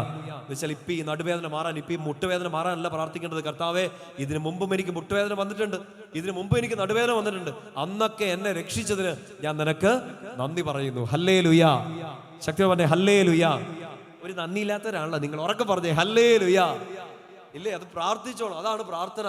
[SPEAKER 1] എന്നുവെച്ചാൽ ഇപ്പം ഈ നടുവേദന മാറാൻ, ഇപ്പം ഈ മുട്ടുവേദന മാറാനല്ല പ്രാർത്ഥിക്കേണ്ടത്. കർത്താവേ, ഇതിനു മുമ്പും എനിക്ക് മുട്ടുവേദന വന്നിട്ടുണ്ട്, ഇതിനു മുമ്പ് എനിക്ക് നടുവേദന വന്നിട്ടുണ്ട്, അന്നൊക്കെ എന്നെ രക്ഷിച്ചതിന് ഞാൻ നിനക്ക് നന്ദി പറയുന്നു. ഹല്ലേലൂയ. ശക്തി പറഞ്ഞേ ഹല്ലേലൂയ. ഒരു നന്ദിയില്ലാത്തവരാണല്ലോ നിങ്ങൾ. ഉറക്കെ പറഞ്ഞേ ഹല്ലേലൂയ. ഇല്ലേ? അത് പ്രാർത്ഥിച്ചോളൂ, അതാണ് പ്രാർത്ഥന.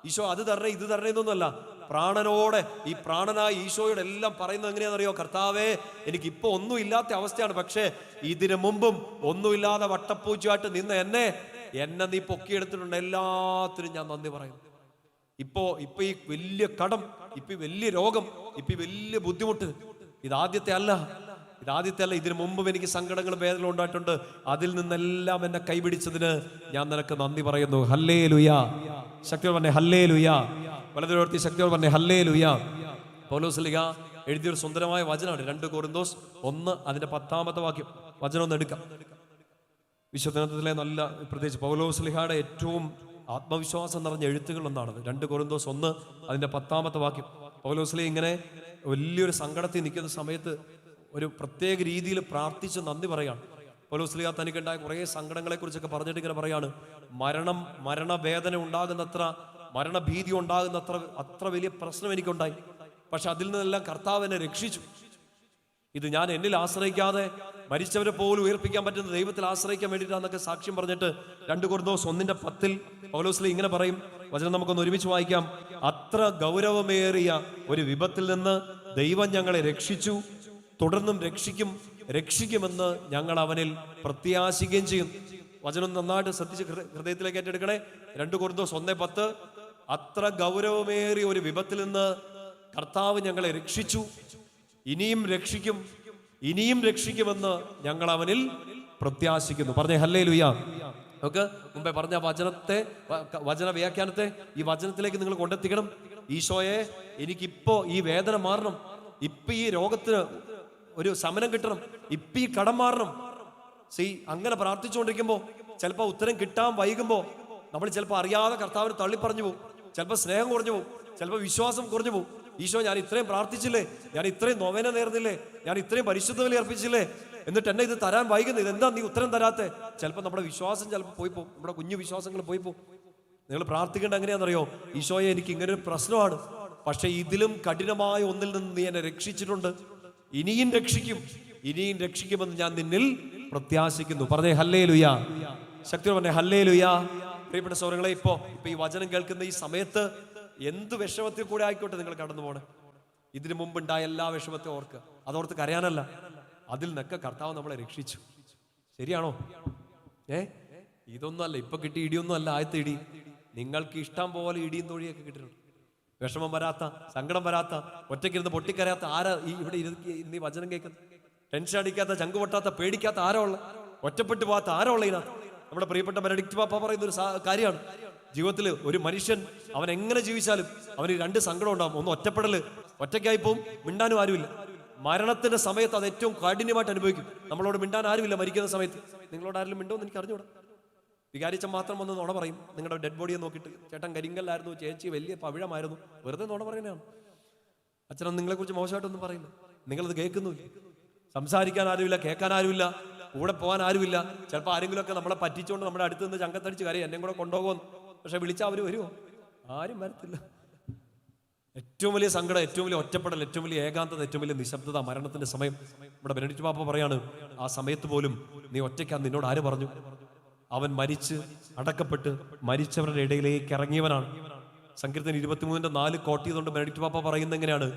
[SPEAKER 1] ഈശോ അത് തരണേ ഇത് തരണേ എന്നൊന്നുമല്ല, പ്രാണനോടെ ഈ പ്രാണനായ ഈശോയോട് എല്ലാം പറയുന്നത് എങ്ങനെയാണെന്നറിയോ? കർത്താവേ, എനിക്കിപ്പോൾ ഒന്നും ഇല്ലാത്ത അവസ്ഥയാണ്, പക്ഷേ ഇതിനു മുമ്പും ഒന്നുമില്ലാതെ വട്ടപ്പൂച്ചയായിട്ട് നിന്ന എന്നെ നീ പൊക്കിയെടുത്തിട്ടുണ്ട്, എല്ലാത്തിനും ഞാൻ നന്ദി പറയുന്നു. ഇപ്പൊ ഈ വലിയ കടം, ഇപ്പൊ വലിയ രോഗം, ഇപ്പൊ വലിയ ബുദ്ധിമുട്ട്, ഇതാദ്യത്തെ അല്ല. ഇതിനു മുമ്പും എനിക്ക് സങ്കടങ്ങളും വേദനകളും ഉണ്ടായിട്ടുണ്ട്. അതിൽ നിന്നെല്ലാം എന്നെ കൈപിടിച്ചതിന് ഞാൻ നിനക്ക് നന്ദി പറയുന്നു. ഹല്ലേലൂയ. ശക്തിയോട് പറഞ്ഞേ ഹല്ലേലൂയ. വലതുവർത്തി ശക്തിയോട് പറഞ്ഞേ ഹല്ലേലൂയ. പൗലോസ്ലീഹ എഴുതിയൊരു സുന്ദരമായ വചനമാണ് 2 കൊരിന്തോസ് 1 അതിന്റെ 10-ാമത്തെ വാക്യം. വചനം ഒന്ന് എടുക്കാം. വിശുദ്ധത്തിലെ നല്ല, പ്രത്യേകിച്ച് പൗലോസ്ലീഹയുടെ ഏറ്റവും ആത്മവിശ്വാസം നിറഞ്ഞ എഴുത്തുകൾ ഒന്നാണത്. 2 കൊരിന്തോസ് 1 അതിന്റെ 10-ാമത്തെ വാക്യം. പൗലോസ്ലീഹ ഇങ്ങനെ വലിയൊരു സങ്കടത്തിൽ നിൽക്കുന്ന സമയത്ത് ഒരു പ്രത്യേക രീതിയിൽ പ്രാർത്ഥിച്ച് നന്ദി പറയാണ്. പൗലോസ്ലീഹ തനിക്കുണ്ടായ കുറേ സങ്കടങ്ങളെ കുറിച്ചൊക്കെ പറഞ്ഞിട്ട് ഇങ്ങനെ പറയാണ്, മരണവേദന ഉണ്ടാകുന്നത്ര, മരണഭീതി ഉണ്ടാകുന്നത്ര അത്ര വലിയ പ്രശ്നം എനിക്കുണ്ടായി, പക്ഷെ അതിൽ നിന്നെല്ലാം കർത്താവ് എന്നെ രക്ഷിച്ചു. ഇത് ഞാൻ എന്നിൽ ആശ്രയിക്കാതെ മരിച്ചവരെ പോലും ഉയർപ്പിക്കാൻ പറ്റുന്ന ദൈവത്തിൽ ആശ്രയിക്കാൻ വേണ്ടിയിട്ടാന്നൊക്കെ സാക്ഷ്യം പറഞ്ഞിട്ട് 2 കൊരിന്തോസ് 1:10 പൗലോസ്ലീഹ ഇങ്ങനെ പറയും. വചനം നമുക്കൊന്ന് ഒരുമിച്ച് വായിക്കാം. അത്ര ഗൗരവമേറിയ ഒരു വിപത്തിൽ നിന്ന് ദൈവം ഞങ്ങളെ രക്ഷിച്ചു, തുടർന്നും രക്ഷിക്കുമെന്ന് ഞങ്ങൾ അവനിൽ പ്രത്യാശിക്കുകയും ചെയ്യും. വചനം നന്നായിട്ട് ശ്രദ്ധിച്ച് ഹൃദയത്തിലേക്ക് ഏറ്റെടുക്കണേ. 2 കൊരിന്തോസ് 1:10 അത്ര ഗൗരവമേറിയ ഒരു വിപത്തിൽ നിന്ന് കർത്താവ് ഞങ്ങളെ രക്ഷിച്ചു, ഇനിയും രക്ഷിക്കും, ഇനിയും രക്ഷിക്കുമെന്ന് ഞങ്ങൾ അവനിൽ പ്രത്യാശിക്കുന്നു. പറഞ്ഞേ ഹല്ലേലൂയ. നമുക്ക് മുമ്പേ പറഞ്ഞ വചന വ്യാഖ്യാനത്തെ ഈ വചനത്തിലേക്ക് നിങ്ങൾ കൊണ്ടെത്തിക്കണം. ഈശോയെ, എനിക്കിപ്പോ ഈ വേദന മാറണം, ഇപ്പൊ ഈ രോഗത്തിന് ഒരു ശമനം കിട്ടണം, ഇപ്പൊ ഈ കടം മാറണം. അങ്ങനെ പ്രാർത്ഥിച്ചുകൊണ്ടിരിക്കുമ്പോൾ ചിലപ്പോൾ ഉത്തരം കിട്ടാൻ വൈകുമ്പോൾ നമ്മൾ ചിലപ്പോൾ അറിയാതെ കർത്താവിന് തള്ളിപ്പറഞ്ഞു പോകും. ചിലപ്പോൾ സ്നേഹം കുറഞ്ഞു പോകും, ചിലപ്പോൾ വിശ്വാസം കുറഞ്ഞു പോകും. ഈശോ, ഞാൻ ഇത്രയും പ്രാർത്ഥിച്ചില്ലേ, ഞാൻ ഇത്രയും നൊവേന നേർന്നില്ലേ, ഞാൻ ഇത്രയും പരിശുദ്ധ ബലി അർപ്പിച്ചില്ലേ, എന്നിട്ട് എന്നെ ഇത് തരാൻ വൈകുന്നത്, ഇതെന്താ നീ ഉത്തരം തരാത്തെ? ചിലപ്പോൾ നമ്മുടെ വിശ്വാസം ചിലപ്പോൾ പോയി പോകും, നമ്മുടെ കുഞ്ഞു വിശ്വാസങ്ങൾ പോയി പോകും. നിങ്ങൾ പ്രാർത്ഥിക്കേണ്ട എങ്ങനെയാണെന്നറിയോ? ഈശോയെ, എനിക്ക് ഇങ്ങനെ ഒരു പ്രശ്നമാണ്, പക്ഷെ ഇതിലും കഠിനമായ ഒന്നിൽ നിന്ന് നീ എന്നെ രക്ഷിച്ചിട്ടുണ്ട്, ഇനിയും രക്ഷിക്കും, ഇനിയും രക്ഷിക്കുമെന്ന് ഞാൻ നിന്നിൽ പ്രത്യാശിക്കുന്നു. പറഞ്ഞേ ഹല്ലേലൂയ. ശക്തി പറഞ്ഞേ ഹല്ലേലൂയ. പ്രിയപ്പെട്ട സഹോദരങ്ങളെ, ഇപ്പൊ ഈ വചനം കേൾക്കുന്ന ഈ സമയത്ത് എന്ത് വിഷമത്തിൽ കൂടെ ആയിക്കോട്ടെ നിങ്ങൾ കടന്നു പോണേ, ഇതിനു മുമ്പുണ്ടായ എല്ലാ വിഷമത്തെ ഓർക്കുക. അതോർത്ത് കരയാനല്ല, അതിൽ നിന്നൊക്കെ കർത്താവ് നമ്മളെ രക്ഷിച്ചു. ശരിയാണോ? ഇതൊന്നും അല്ല ഇപ്പൊ കിട്ടിയ ഇടിയൊന്നും അല്ല ആദ്യത്തെ ഇടി. നിങ്ങൾക്ക് ഇഷ്ടം പോലെ ഇടിയും തൊഴിയൊക്കെ കിട്ടിയിട്ടുണ്ട്. വിഷമം വരാത്ത, സങ്കടം വരാത്ത, ഒറ്റയ്ക്കിരുന്ന് പൊട്ടിക്കരയാത്ത ആരാ ഇവിടെ ഇന്ന് വചനം കേൾക്കുന്നത്? ടെൻഷൻ അടിക്കാത്ത, ചങ്കു പൊട്ടാത്ത, പേടിക്കാത്ത ആരോ ഉള്ള? ഒറ്റപ്പെട്ടു പോകാത്ത ആരോ ഉള്ള? ഇതിനകത്ത് നമ്മുടെ പ്രിയപ്പെട്ട ബെനഡിക്റ്റ് പാപ്പ പറയുന്ന ഒരു കാര്യമാണ്, ജീവിതത്തിൽ ഒരു മനുഷ്യൻ അവൻ എങ്ങനെ ജീവിച്ചാലും അവന് രണ്ട് സങ്കടം ഉണ്ടാവും. ഒന്ന് ഒറ്റപ്പെടല്, ഒറ്റയ്ക്കായി പോവും, മിണ്ടാനും ആരുമില്ല. മരണത്തിന്റെ സമയത്ത് അത് ഏറ്റവും കാഠിന്യമായിട്ട് അനുഭവിക്കും. നമ്മളോട് മിണ്ടാൻ ആരുമില്ല മരിക്കുന്ന സമയത്ത്. നിങ്ങളോട് ആരെങ്കിലും മിണ്ടോന്ന് എനിക്ക് അറിഞ്ഞൂടാ. വികാരിച്ചൻ മാത്രം വന്ന് നുണ പറയും. നിങ്ങളുടെ ഡെഡ് ബോഡിയെ നോക്കിയിട്ട്, ചേട്ടൻ കരിങ്കല്ലായിരുന്നു, ചേച്ചി വലിയ പവിഴമായിരുന്നു, വെറുതെ നുണ പറയുന്നതാണ്. അച്ഛനും നിങ്ങളെ കുറിച്ച് മോശമായിട്ടൊന്നും പറയില്ല. നിങ്ങളത് കേൾക്കുന്നില്ല. സംസാരിക്കാൻ ആരുമില്ല, കേൾക്കാൻ ആരുമില്ല, കൂടെ പോകാൻ ആരുമില്ല. ചിലപ്പോൾ ആരെങ്കിലുമൊക്കെ നമ്മളെ പറ്റിച്ചുകൊണ്ട് നമ്മുടെ അടുത്ത് നിന്ന് ചങ്കത്തടിച്ച് കരയും, എന്നെ കൂടെ കൊണ്ടുപോകുമെന്ന്. പക്ഷെ വിളിച്ചാൽ അവർ വരുമോ? ആരും വരത്തില്ല. ഏറ്റവും വലിയ സങ്കടം, ഏറ്റവും വലിയ ഒറ്റപ്പെടൽ, ഏറ്റവും വലിയ ഏകാന്തത, ഏറ്റവും വലിയ നിശബ്ദത മരണത്തിന്റെ സമയം. നമ്മുടെ ബെനഡിക്റ്റ് പാപ്പ പറയാണ്, ആ സമയത്ത് പോലും നീ ഒറ്റയ്ക്കാന്ന് നിന്നോട് ആര് പറഞ്ഞു? അവൻ മരിച്ച് അടക്കപ്പെട്ട് മരിച്ചവരുടെ ഇടയിലേക്ക് ഇറങ്ങിയവനാണ്. സങ്കീർത്തനം 23:4 കോട്ട് ചെയ്തുകൊണ്ട് ബെനഡിക്റ്റ് പാപ്പ പറയുന്നത് എങ്ങനെയാണ്?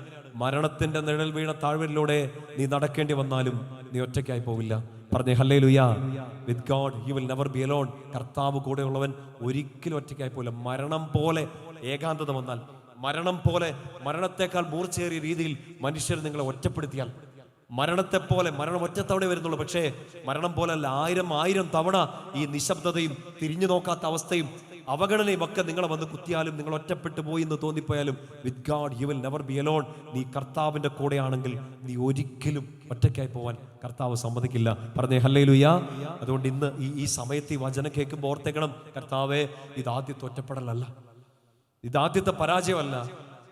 [SPEAKER 1] മരണത്തിന്റെ നിഴൽ വീണ താഴ്വരയിലൂടെ നീ നടക്കേണ്ടി വന്നാലും നീ ഒറ്റയ്ക്കായി പോവില്ല. പറഞ്ഞേ hallelujah. With God he will never be alone. കർത്താവ് കൂടെയുള്ളവൻ ഒരിക്കലും ഒറ്റയ്ക്കായി പോവില്ല. മരണം പോലെ ഏകാന്തത വന്നാൽ, മരണം പോലെ, മരണത്തെക്കാൾ മൂർച്ചയേറിയ രീതിയിൽ മനുഷ്യർ നിങ്ങളെ ഒറ്റപ്പെടുത്തിയാൽ, മരണത്തെ പോലെ, മരണം ഒറ്റത്തവണ വരുന്നുള്ളൂ, പക്ഷേ മരണം പോലെ അല്ല, 1000 തവണ ഈ നിശബ്ദതയും തിരിഞ്ഞു നോക്കാത്ത അവസ്ഥയും അവഗണനയും ഒക്കെ നിങ്ങളെ വന്ന് കുത്തിയാലും, നിങ്ങൾ ഒറ്റപ്പെട്ടു പോയി എന്ന് തോന്നിപ്പോയാലും, with God you will never be alone. നീ കർത്താവിന്റെ കൂടെയാണെങ്കിൽ നീ ഒരിക്കലും ഒറ്റയ്ക്കായി പോവാൻ കർത്താവ് സമ്മതിക്കില്ല. പറഞ്ഞേ ഹല്ലേലൂയ. അതുകൊണ്ട് ഇന്ന് ഈ സമയത്ത് ഈ വചനം കേൾക്കുമ്പോൾ ഓർത്തേക്കണം, കർത്താവേ, ഇതാദ്യത്തെ ഒറ്റപ്പെടലല്ല, ഇതാദ്യത്തെ പരാജയമല്ല,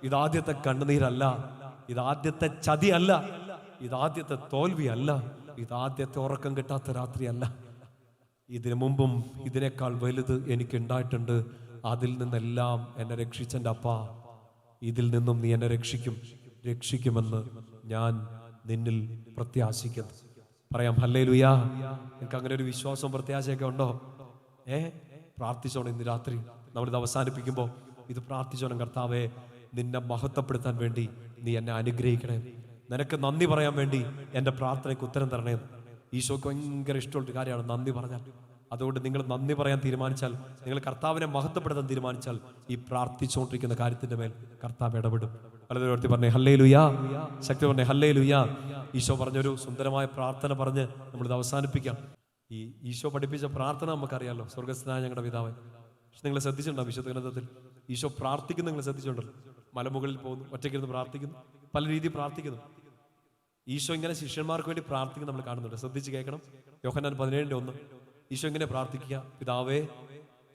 [SPEAKER 1] ഇതാദ്യത്തെ കണ്ണുനീരല്ല, ഇതാദ്യത്തെ ചതിയല്ല, ഇതാദ്യത്തെ തോൽവിയല്ല, ഇതാദ്യത്തെ ഉറക്കം കിട്ടാത്ത രാത്രിയല്ല. ഇതിനു മുമ്പും ഇതിനേക്കാൾ വലുത് എനിക്ക് ഉണ്ടായിട്ടുണ്ട്. അതിൽ നിന്നെല്ലാം എന്നെ രക്ഷിച്ചെൻ്റെ അപ്പ, ഇതിൽ നിന്നും നീ എന്നെ രക്ഷിക്കുമെന്ന് ഞാൻ നിന്നിൽ പ്രത്യാശിക്കുന്നു. പറയാം ഹല്ലേലൂയ. എനിക്ക് അങ്ങനെ ഒരു വിശ്വാസവും പ്രത്യാശയൊക്കെ ഉണ്ടോ? പ്രാർത്ഥിച്ചോണം. ഇന്ന് രാത്രി നമ്മളിത് അവസാനിപ്പിക്കുമ്പോൾ ഇത് പ്രാർത്ഥിച്ചോണം. കർത്താവേ, നിന്നെ മഹത്വപ്പെടുത്താൻ വേണ്ടി നീ എന്നെ അനുഗ്രഹിക്കണേ, നിനക്ക് നന്ദി പറയാൻ വേണ്ടി എൻ്റെ പ്രാർത്ഥനയ്ക്ക് ഉത്തരം തരണേ. ഈശോയ്ക്ക് ഭയങ്കര ഇഷ്ടമുള്ളൊരു കാര്യമാണ് നന്ദി പറഞ്ഞാൽ. അതുകൊണ്ട് നിങ്ങൾ നന്ദി പറയാൻ തീരുമാനിച്ചാൽ, നിങ്ങൾ കർത്താവിനെ മഹത്വപ്പെടുത്താൻ തീരുമാനിച്ചാൽ, ഈ പ്രാർത്ഥിച്ചുകൊണ്ടിരിക്കുന്ന കാര്യത്തിന്റെ മേൽ കർത്താവ് ഇടപെടും. പലതരത്തി പറഞ്ഞേ ഹല്ലേലൂയ. ശക്തി പറഞ്ഞേ ഹല്ലേലൂയ. ഈശോ പറഞ്ഞൊരു സുന്ദരമായ പ്രാർത്ഥന പറഞ്ഞ് നമ്മളിത് അവസാനിപ്പിക്കാം. ഈ ഈശോ പഠിപ്പിച്ച പ്രാർത്ഥന നമുക്കറിയാലോ, സ്വർഗ്ഗസ്ഥനായ ഞങ്ങളുടെ പിതാവേ. പക്ഷെ നിങ്ങൾ ശ്രദ്ധിച്ചിട്ടുണ്ടോ? വിശുദ്ധ ഗ്രന്ഥത്തിൽ ഈശോ പ്രാർത്ഥിക്കുന്നു, നിങ്ങൾ ശ്രദ്ധിച്ചിട്ടുണ്ടല്ലോ? മലമുകളിൽ പോകുന്നു, ഒറ്റയ്ക്കിരുന്ന് പ്രാർത്ഥിക്കുന്നു, പല രീതിയിൽ പ്രാർത്ഥിക്കുന്നു. ഈശോ ഇങ്ങനെ ശിഷ്യന്മാർക്ക് വേണ്ടി പ്രാർത്ഥിക്കുന്ന നമ്മൾ കാണുന്നുണ്ട്. ശ്രദ്ധിച്ച് കേൾക്കണം. യോഹന്നാൻ 17:1 ഈശോ ഇങ്ങനെ പ്രാർത്ഥിക്കുക: പിതാവേ,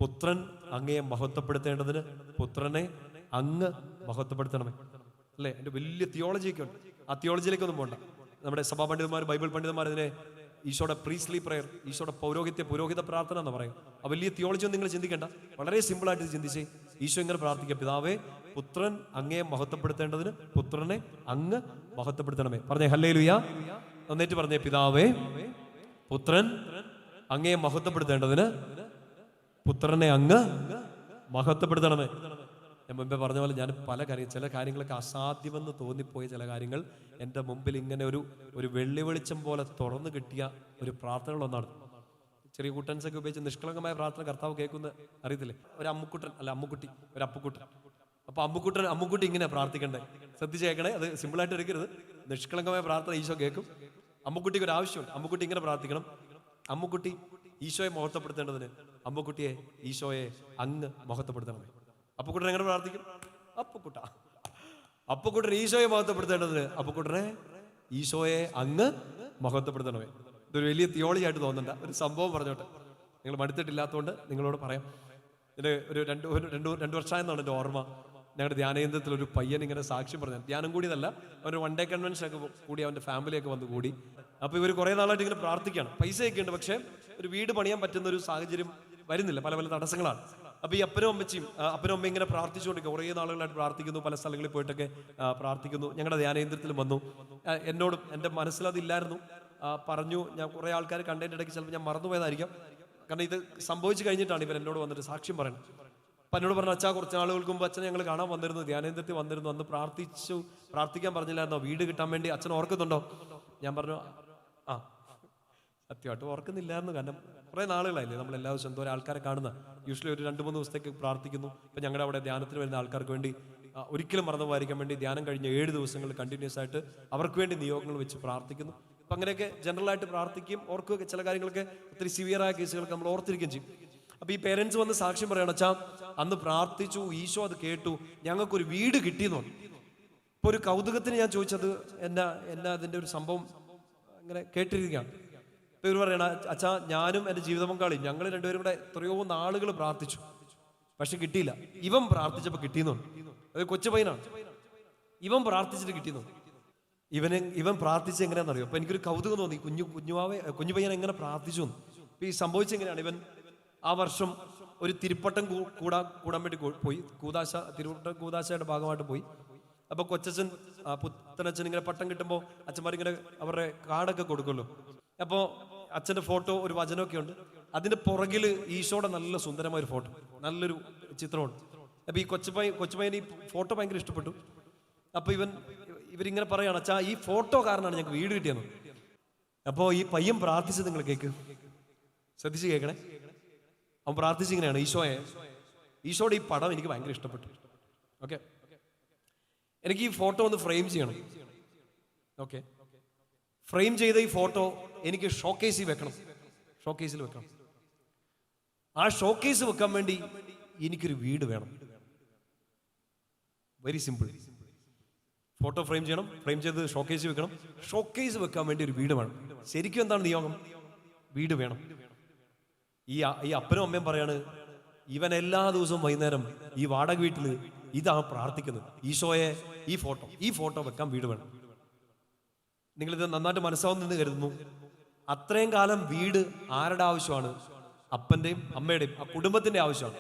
[SPEAKER 1] പുത്രൻ അങ്ങയെ മഹത്വപ്പെടുത്തേണ്ടതിന് പുത്രനെ അങ്ങ് മഹത്വപ്പെടുത്തണമേ. അല്ലേ? എൻ്റെ വലിയ തിയോളജിയൊക്കെ ഉണ്ട്. ആ തിയോളജിയിലേക്കൊന്നും പോകണ്ട. നമ്മുടെ സഭാ പണ്ഡിതന്മാർ, ബൈബിൾ പണ്ഡിതന്മാർ ഇതിനെ ഈശോയുടെ പ്രീസ്ലി പ്രയർ, ഈശോയുടെ പുരോഹിത പ്രാർത്ഥന എന്ന് പറയും. ആ വലിയ തിയോളജി ഒന്നും നിങ്ങൾ ചിന്തിക്കേണ്ട. വളരെ സിമ്പിളായിട്ട് ചിന്തിച്ചേ. ഈശോ ഇങ്ങനെ പ്രാർത്ഥിക്കുക: പിതാവേ, പുത്രൻ അങ്ങയെ മഹത്വപ്പെടുത്തേണ്ടതിന് പുത്രനെ അങ്ങ് മഹത്വപ്പെടുത്തണമേ. പറഞ്ഞേ ഹല്ലേലൂയ. എന്നിട്ട് പറഞ്ഞേ: പിതാവേ, പുത്രൻ അങ്ങയെ മഹത്വപ്പെടുത്തേണ്ടതിന് പുത്രനെ അങ്ങ് മഹത്വപ്പെടുത്തണമേ. ഞാൻ മുമ്പേ പറഞ്ഞ പോലെ ഞാൻ ചില കാര്യങ്ങളൊക്കെ അസാധ്യമെന്ന് തോന്നിപ്പോയ ചില കാര്യങ്ങൾ എൻ്റെ മുമ്പിൽ ഇങ്ങനെ ഒരു വെള്ളി വെളിച്ചം പോലെ തുറന്നു കിട്ടിയ ഒരു പ്രാർത്ഥനകളൊന്നാണ്. ചെറിയ കുട്ടൻസൊക്കെ ഉപയോഗിച്ച് നിഷ്കളങ്കമായ പ്രാർത്ഥന കർത്താവ് കേൾക്കുന്ന അറിയത്തില്ലേ? ഒരു അമ്മുക്കുട്ടി, ഒരു അപ്പുക്കുട്ടൻ. അപ്പൊ അമ്മുക്കുട്ടി ഇങ്ങനെ പ്രാർത്ഥിക്കണ്ടേ? ശ്രദ്ധിച്ച് കേൾക്കണേ. അത് സിമ്പിളായിട്ട് എടുക്കരുത്. നിഷ്കളങ്കമായ പ്രാർത്ഥന ഈശോ കേൾക്കും. അമ്മുക്കുട്ടിക്ക് ഒരു ആവശ്യമുണ്ട്. അമ്മുക്കുട്ടി ഇങ്ങനെ പ്രാർത്ഥിക്കണം. അമ്മുക്കുട്ടി ഈശോയെ മഹത്വപ്പെടുത്തേണ്ടതിന് അമ്മുക്കുട്ടിയെ ഈശോയെ അങ്ങ് മഹത്വപ്പെടുത്തണമേ. അപ്പുക്കുട്ടൻ എങ്ങനെ പ്രാർത്ഥിക്കും? അപ്പുക്കുട്ടൻ ഈശോയെ മഹത്വപ്പെടുത്തേണ്ടതിന് അപ്പുക്കുട്ടനെ ഈശോയെ അങ്ങ് മഹത്വപ്പെടുത്തണമേ. ഇതൊരു വലിയ തിയോളജി ആയിട്ട് തോന്നണ്ട, ഒരു സംഭവം പറഞ്ഞോട്ടെ. നിങ്ങൾ മടുത്തിട്ടില്ലാത്തതുകൊണ്ട് നിങ്ങളോട് പറയാം. ഇതിന് ഒരു രണ്ട് വർഷമായെന്നാണ് എൻ്റെ ഓർമ്മ. ഞങ്ങളുടെ ധ്യാനകേന്ദ്രത്തിൽ ഒരു പയ്യൻ ഇങ്ങനെ സാക്ഷ്യം പറഞ്ഞു. ധ്യാനം കൂടിയതല്ല, അവന് വൺ ഡേ കൺവെൻഷൻ ഒക്കെ കൂടി അവൻ്റെ ഫാമിലിയൊക്കെ വന്ന് കൂടി. അപ്പോൾ ഇവർ കുറേ നാളായിട്ട് ഇങ്ങനെ പ്രാർത്ഥിക്കുകയാണ്. പൈസയൊക്കെ ഉണ്ട്, പക്ഷേ ഒരു വീട് പണിയാൻ പറ്റുന്ന ഒരു സാഹചര്യം വരുന്നില്ല, പല പല തടസ്സങ്ങളാണ്. അപ്പോൾ ഈ അപ്പനും അമ്മയും ഇങ്ങനെ പ്രാർത്ഥിച്ചുകൊണ്ടിരിക്കുക. കുറേ നാളുകളായിട്ട് പ്രാർത്ഥിക്കുന്നു, പല സ്ഥലങ്ങളിൽ പോയിട്ടൊക്കെ പ്രാർത്ഥിക്കുന്നു. ഞങ്ങളുടെ ധ്യാനകേന്ദ്രത്തിൽ വന്നു. എന്നോടും എൻ്റെ മനസ്സിലതില്ലായിരുന്നു, പറഞ്ഞു. ഞാൻ കുറേ ആൾക്കാർ കണ്ടതിൻ്റെ ഇടയ്ക്ക് ചിലപ്പോൾ ഞാൻ മറന്നുപോയതായിരിക്കാം, കാരണം ഇത് സംഭവിച്ചു കഴിഞ്ഞിട്ടാണ് ഇവർ എന്നോട് വന്നിട്ട് സാക്ഷ്യം പറയുന്നത്. അപ്പം എന്നോട് പറഞ്ഞു, അച്ഛാ കുറച്ച് നാളുകൾക്ക് മുമ്പ് അച്ഛനെ ഞങ്ങൾ കാണാൻ വന്നിരുന്നു, ധ്യാനേന്ദ്രത്തിൽ വന്നിരുന്നു, അന്ന് പ്രാർത്ഥിക്കാൻ പറഞ്ഞില്ലായിരുന്നോ വീട് കിട്ടാൻ വേണ്ടി? അച്ഛൻ ഓർക്കുന്നുണ്ടോ? ഞാൻ പറഞ്ഞു സത്യമായിട്ട് ഓർക്കുന്നില്ലായിരുന്നു, കാരണം കുറേ നാളുകളായില്ലേ നമ്മൾ എല്ലാ ദിവസവും എന്തോ ആൾക്കാരെ കാണുന്ന. യൂഷ്വലി ഒരു 2-3 ദിവസത്തേക്ക് പ്രാർത്ഥിക്കുന്നു. ഇപ്പം ഞങ്ങളുടെ അവിടെ ധ്യാനത്തിന് വരുന്ന ആൾക്കാർക്ക് വേണ്ടി ഒരിക്കലും മറന്നു പോകാതിരിക്കാൻ വേണ്ടി ധ്യാനം കഴിഞ്ഞ് 7 ദിവസങ്ങൾ കണ്ടിന്യൂസ് ആയിട്ട് അവർക്ക് വേണ്ടി നിയോഗങ്ങൾ വെച്ച് പ്രാർത്ഥിക്കുന്നു. അപ്പം അങ്ങനെയൊക്കെ ജനറലായിട്ട് പ്രാർത്ഥിക്കും, ഓർക്കുകയൊക്കെ. ചില കാര്യങ്ങളൊക്കെ ഒത്തിരി സിവിയറായ കേസുകളൊക്കെ നമ്മൾ ഓർത്തിരിക്കുകയും ചെയ്യും. അപ്പോൾ ഈ പേരൻസ് വന്ന് സാക്ഷ്യം പറയണം, അച്ഛാ അന്ന് പ്രാർത്ഥിച്ചു, ഈശോ അത് കേട്ടു, ഞങ്ങൾക്കൊരു വീട് കിട്ടിയെന്ന് പറഞ്ഞു. ഇപ്പോൾ ഒരു കൗതുകത്തിന് ഞാൻ ചോദിച്ചത് എന്നാ അതിൻ്റെ ഒരു സംഭവം അങ്ങനെ കേട്ടിരിക്കുകയാണ്. ഇപ്പോൾ ഇവർ പറയണ, അച്ഛാ ഞാനും എൻ്റെ ജീവിത പങ്കാളിയും ഞങ്ങൾ രണ്ടുപേരും കൂടെ എത്രയോ നാളുകൾ പ്രാർത്ഥിച്ചു, പക്ഷെ കിട്ടിയില്ല. ഇവൻ പ്രാർത്ഥിച്ചപ്പോൾ കിട്ടിയെന്നു. അത് കൊച്ചു പയ്യനാണ്. ഇവൻ പ്രാർത്ഥിച്ചിട്ട് കിട്ടിയെന്നു. ഇവൻ പ്രാർത്ഥിച്ച് എങ്ങനെയാണെന്നറിയോ? അപ്പോൾ എനിക്കൊരു കൗതുകം തോന്നി, കുഞ്ഞു പയ്യൻ എങ്ങനെ പ്രാർത്ഥിച്ചു എന്ന്. അപ്പോൾ ഈ സംഭവിച്ചെങ്ങനെയാണ്, ഇവൻ ആ വർഷം ഒരു തിരുപ്പട്ടം കൂടാൻ വേണ്ടി പോയി. തിരുപ്പട്ടം കൂതാശയുടെ ഭാഗമായിട്ട് പോയി. അപ്പോൾ കൊച്ചച്ഛൻ പുത്തനച്ഛൻ ഇങ്ങനെ പട്ടം കിട്ടുമ്പോൾ അച്ഛന്മാരിങ്ങനെ അവരുടെ കാർഡൊക്കെ കൊടുക്കുമല്ലോ. അപ്പോൾ അച്ഛൻ്റെ ഫോട്ടോ ഒരു വചനമൊക്കെ ഉണ്ട്. അതിൻ്റെ പുറകിൽ ഈശോയുടെ നല്ല സുന്ദരമായ ഒരു ഫോട്ടോ, നല്ലൊരു ചിത്രമുണ്ട്. അപ്പോൾ ഈ കൊച്ചുപയ്യൻ ഈ ഫോട്ടോ ഭയങ്കര ഇഷ്ടപ്പെട്ടു. അപ്പോൾ ഇവരിങ്ങനെ പറയുകയാണ്, അച്ഛാ ഈ ഫോട്ടോ കാരണമാണ് ഞങ്ങൾക്ക് വീട് കിട്ടിയെന്ന്. അപ്പോൾ ഈ പയ്യൻ പ്രാർത്ഥിച്ചത് നിങ്ങൾ ശ്രദ്ധിച്ച് കേൾക്കണേ. അവൻ പ്രാർത്ഥിച്ചിങ്ങനെയാണ്, ഈശോയുടെ ഈ പടം എനിക്ക് ഭയങ്കര ഇഷ്ടപ്പെട്ടു. ഓക്കെ, എനിക്ക് ഈ ഫോട്ടോ ഒന്ന് ഫ്രെയിം ചെയ്യണം. ഓക്കെ, ഫ്രെയിം ചെയ്ത ഈ ഫോട്ടോ എനിക്ക് ഷോക്കേസിൽ വെക്കണം. ആ ഷോക്കേസ് വെക്കാൻ വേണ്ടി എനിക്കൊരു വീട് വേണം. Very simple. ഫോട്ടോ ഫ്രെയിം ചെയ്യണം, ഫ്രെയിം ചെയ്ത് ഷോക്കേസ് വെക്കണം. ഷോക്കേസ് വെക്കാൻ വേണ്ടി ഒരു വീട് വേണം. ശരിക്കും എന്താണ് നിയോഗം? വീട് വേണം. ഈ അപ്പനും അമ്മയും പറയാണ്, ഇവൻ എല്ലാ ദിവസവും വൈകുന്നേരം ഈ വാടക വീട്ടിൽ ഇതാണ് പ്രാർത്ഥിക്കുന്നത്, ഈശോയെ ഈ ഫോട്ടോ വെക്കാൻ വീട് വേണം. നിങ്ങളിത് നന്നായിട്ട് മനസ്സാവുന്നെന്ന് കരുതുന്നു. അത്രയും കാലം വീട് ആരുടെ ആവശ്യമാണ്? അപ്പന്റെയും അമ്മയുടെയും ആ കുടുംബത്തിന്റെ ആവശ്യമാണ്.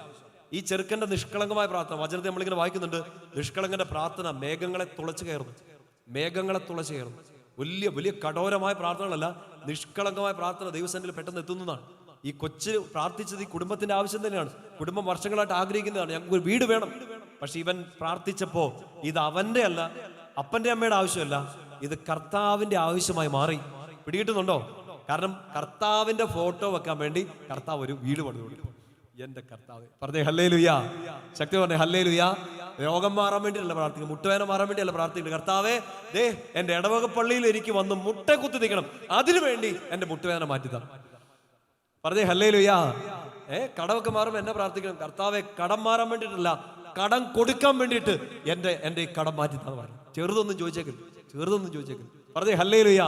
[SPEAKER 1] ഈ ചെറുക്കന്റെ നിഷ്കളങ്കമായ പ്രാർത്ഥന, വചനത്തെ നമ്മളിങ്ങനെ വായിക്കുന്നുണ്ട്. നിഷ്കളങ്കന്റെ പ്രാർത്ഥന മേഘങ്ങളെ തുളച്ചു കയറുന്നു. വലിയ വലിയ കഠോരമായ പ്രാർത്ഥനകളല്ല, നിഷ്കളങ്കമായ പ്രാർത്ഥന ദൈവസന്നിധിയിൽ പെട്ടെന്ന് എത്തുന്നതാണ്. ഈ കൊച്ച് പ്രാർത്ഥിച്ചത് ഈ കുടുംബത്തിന്റെ ആവശ്യം തന്നെയാണ്. കുടുംബം വർഷങ്ങളായിട്ട് ആഗ്രഹിക്കുന്നതാണ്, ഞങ്ങൾക്ക് ഒരു വീട് വേണം. പക്ഷെ ഇവൻ പ്രാർത്ഥിച്ചപ്പോ ഇത് അവന്റെ അല്ല, അപ്പന്റെ അമ്മയുടെ ആവശ്യമല്ല, ഇത് കർത്താവിന്റെ ആവശ്യമായി മാറി. പിടികിട്ടുന്നുണ്ടോ? കാരണം കർത്താവിന്റെ ഫോട്ടോ വെക്കാൻ വേണ്ടി കർത്താവ് ഒരു വീട് പണിതു കൊടുക്കും. എന്റെ കർത്താവ് പറഞ്ഞേ ഹല്ലേലൂയ, ശക്തി പറഞ്ഞേ ഹല്ലേലൂയ. രോഗം മാറാൻ വേണ്ടിയല്ല പ്രാർത്ഥിക്കുന്നത്, മുട്ടുവേദന മാറാൻ വേണ്ടിയല്ല പ്രാർത്ഥിക്കുന്നത്. കർത്താവേ ദേ എന്റെ ഇടവക പള്ളിയിൽ എനിക്ക് വന്ന് മുട്ട കുത്തി നിൽക്കണം, അതിനു വേണ്ടി എന്റെ മുട്ടുവേദന മാറ്റിത്തരണം. പറഞ്ഞേ ഹല്ലേലൂയ. കടമൊക്കെ മാറുമ്പോൾ എന്നെ പ്രാർത്ഥിക്കണം, കർത്താവെ കടം മാറാൻ വേണ്ടിയിട്ടല്ല, കടം കൊടുക്കാൻ വേണ്ടിയിട്ട് എന്റെ ഈ കടം മാറ്റി തന്നെ പറഞ്ഞു. ചെറുതൊന്നും ചോദിച്ചേക്കില്ല. പറഞ്ഞേ ഹല്ലേലൂയ.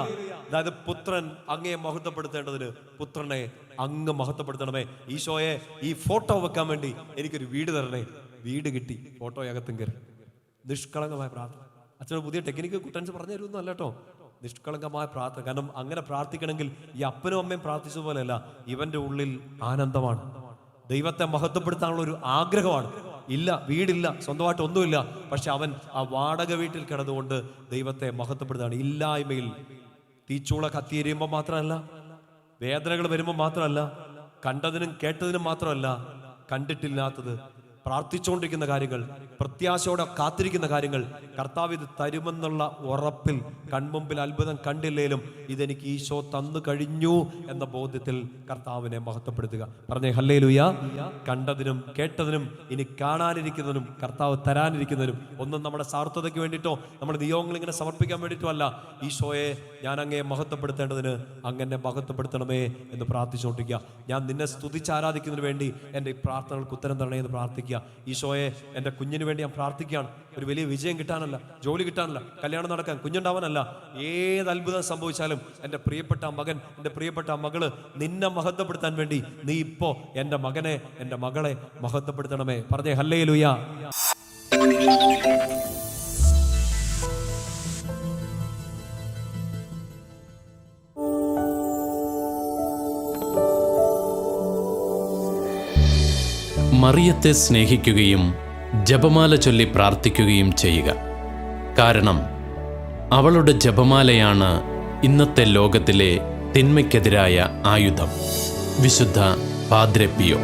[SPEAKER 1] അതായത് പുത്രൻ അങ്ങയെ മഹത്വപ്പെടുത്തേണ്ടതിന് പുത്രനെ അങ്ങ് മഹത്വപ്പെടുത്തണമേ. ഈശോയെ ഈ ഫോട്ടോ വെക്കാൻ വേണ്ടി എനിക്കൊരു വീട് തരണേ. വീട് കിട്ടി, ഫോട്ടോ അകത്തും കയറി. നിഷ്കളങ്കമായ പ്രാർത്ഥന. അച്ഛന് പുതിയ ടെക്നിക്ക് കുട്ടൻസ് പറഞ്ഞു തരുമൊന്നും അല്ല കേട്ടോ. നിഷ്കളങ്കമായ പ്രാർത്ഥന. കാരണം അങ്ങനെ പ്രാർത്ഥിക്കണമെങ്കിൽ ഈ അപ്പനും അമ്മയും പ്രാർത്ഥിച്ചതുപോലെയല്ല, ഇവന്റെ ഉള്ളിൽ ആനന്ദമാണ്, ദൈവത്തെ മഹത്വപ്പെടുത്താനുള്ള ഒരു ആഗ്രഹമാണ്. ഇല്ല, വീടില്ല, സ്വന്തമായിട്ട് ഒന്നുമില്ല, പക്ഷെ അവൻ ആ വാടക വീട്ടിൽ കിടന്നുകൊണ്ട് ദൈവത്തെ മഹത്വപ്പെടുത്താണ്. ഇല്ലായ്മയിൽ തീച്ചൂള കത്തിയെരിയുമ്പോൾ മാത്രമല്ല, വേദനകൾ വരുമ്പോൾ മാത്രമല്ല, കണ്ടതിനും കേട്ടതിനും മാത്രമല്ല, കണ്ടിട്ടില്ലാത്തത് പ്രാർത്ഥിച്ചുകൊണ്ടിരിക്കുന്ന കാര്യങ്ങൾ, പ്രത്യാശയോടെ കാത്തിരിക്കുന്ന കാര്യങ്ങൾ കർത്താവ് ഇത് തരുമെന്നുള്ള ഉറപ്പിൽ, കൺമുമ്പിൽ അത്ഭുതം കണ്ടില്ലേലും ഇതെനിക്ക് ഈശോ തന്നു കഴിഞ്ഞു എന്ന ബോധ്യത്തിൽ കർത്താവിനെ മഹത്വപ്പെടുത്തുക. പറഞ്ഞേ ഹല്ലേലൂയ. കണ്ടതിനും കേട്ടതിനും ഇനി കാണാനിരിക്കുന്നതിനും കർത്താവ് തരാനിരിക്കുന്നതിനും ഒന്നും നമ്മുടെ സ്വാർത്ഥതയ്ക്ക് വേണ്ടിയിട്ടോ നമ്മുടെ നിയോഗങ്ങൾ ഇങ്ങനെ സമർപ്പിക്കാൻ വേണ്ടിയിട്ടോ അല്ല. ഈശോയെ, ഞാൻ അങ്ങയെ മഹത്വപ്പെടുത്തേണ്ടതിന് അങ്ങനെ മഹത്വപ്പെടുത്തണമേ എന്ന് പ്രാർത്ഥിച്ചുകൊണ്ടിരിക്കുക. ഞാൻ നിന്നെ സ്തുതിച്ച് ആരാധിക്കുന്നതിന് വേണ്ടി എൻ്റെ പ്രാർത്ഥനകൾക്ക് ഉത്തരം തരണേ എന്ന് പ്രാർത്ഥിക്കുക. ഈശോയെ, എൻ്റെ കുഞ്ഞിന് വേണ്ടി ഞാൻ പ്രാർത്ഥിക്കുകയാണ്. ഒരു വലിയ വിജയം കിട്ടാനല്ല, ജോലി കിട്ടാനല്ല, കല്യാണം നടക്കാൻ, കുഞ്ഞുണ്ടാവാനല്ല. ഏത് അത്ഭുതം സംഭവിച്ചാലും എൻ്റെ പ്രിയപ്പെട്ട മകൻ, എൻ്റെ പ്രിയപ്പെട്ട മകള് നിന്നെ മഹത്വപ്പെടുത്താൻ വേണ്ടി നീ ഇപ്പോ എൻ്റെ മകനെ, എൻ്റെ മകളെ മഹത്വപ്പെടുത്തണമേ. പറഞ്ഞേ ഹല്ലേലൂയ.
[SPEAKER 2] മറിയത്തെ സ്നേഹിക്കുകയും ജപമാല ചൊല്ലി പ്രാർത്ഥിക്കുകയും ചെയ്യുക. കാരണം അവളുടെ ജപമാലയാണ് ഇന്നത്തെ ലോകത്തിലെ തിന്മയ്ക്കെതിരായ ആയുധം. വിശുദ്ധ പാദ്രെ പിയോ.